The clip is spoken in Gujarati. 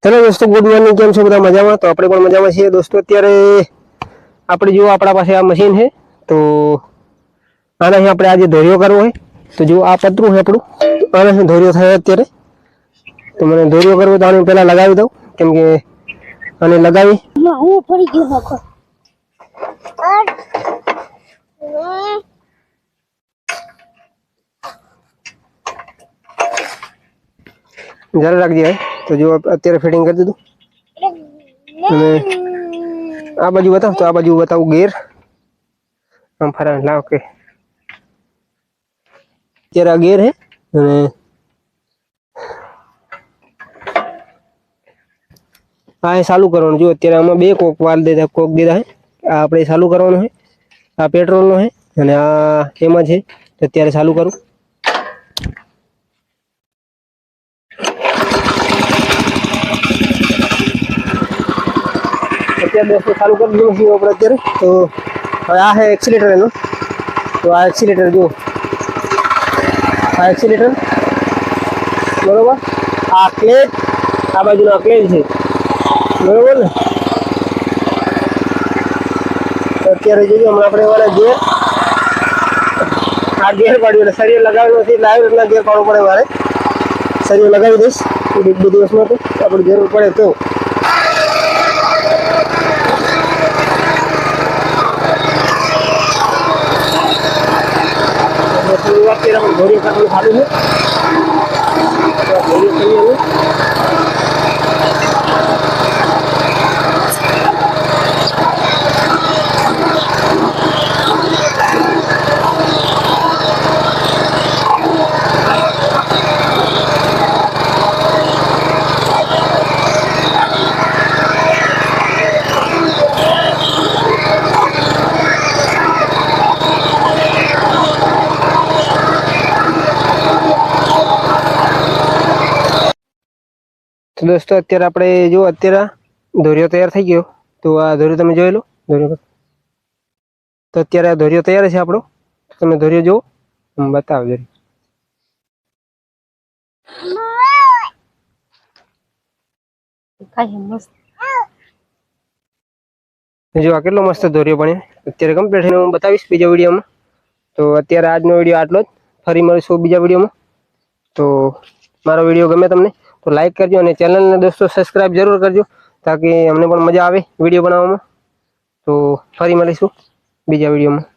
हेलो दोस्तों, गुड मॉर्निंग। केम छो बधा मजामां? तो આપણે પણ મજામાં છીએ दोस्तों। અત્યારે આપણે જો આપણા પાસે આ મશીન છે તો આના અહીં આપણે આજે ધોરિયો કરવો હોય તો જો આ પતરું છે આપણું, આના અહીં ધોરિયો થાય અત્યારે। તો મને ધોરિયો કરવો તો આને પહેલા લગાવી દઉં, કેમ કે આને લગાવી હું ફરી ગયો નખો જરા રાખજે ભાઈ। તો જો અત્યારે ફિટિંગ કરી દીધું અને આ બાજુ બતાવ, તો આ બાજુ બતાવું ગેર આમ ફરા લાવ કે અત્યારે આ ગેર હે અને આ ચાલુ કરવાનું। જો અત્યારે આમાં બે કોક વાલ દીધા, કોક દીધા હે। આ આપણે ચાલુ કરવાનું છે, આ પેટ્રોલનો છે અને આ એમાં છે। તો અત્યારે ચાલુ કરું। અત્યારે दोस्तों चालू कर दियो છે આપણે અત્યારે। તો હવે આ છે એક્સિલેટર એનો। તો આ એક્સિલેટર જો, આ એક્સિલેટર બરોબર, આ ક્લેચ, આ બાજુનો આ ક્લેચ છે બરોબર ને। તો અત્યારે જોજો હમણાં આપણે વાળા ગેર, આ ગેર પાડ્યું એટલે સરિયો લગાવ્યો નથી એટલે આવ્યો, એટલા ગેર પાડવો પડે મારે। સરિયો લગાવી દઈશ એક બે દિવસમાં, તો આપણે જરૂર પડે તો। અત્યારે આપણે ધોરિયો કરવાનું ચાલુ છે, ધોરિયો કરીએ હવે। तो दोस्तों અત્યારે આપણે જો અત્યારે ધોરિયો તૈયાર થઈ ગયો। તો આ ધોરિયો તમે જોઈ લો, ધોરિયો તો અત્યારે આ ધોરિયો તૈયાર છે આપણો। તમે ધોરિયો જુઓ, હું બતાવું જરી। જો આ કેટલો મસ્ત ધોરિયો બન્યો અત્યારે કમ્પ્લીટ થઈને હું બતાવીશ બીજા વિડીયોમાં। તો અત્યારે આજનો વિડીયો આટલો જ, ફરી મળીશું બીજા વિડીયોમાં। તો મારો વિડીયો ગમે તમને तो लाइक करजो और चैनल ने दोस्तों सब्सक्राइब जरूर करजो, ताकि हमने पण मजा आवे वीडियो बनाववामां। तो फरी मळीशुं बीजा विडियोमां।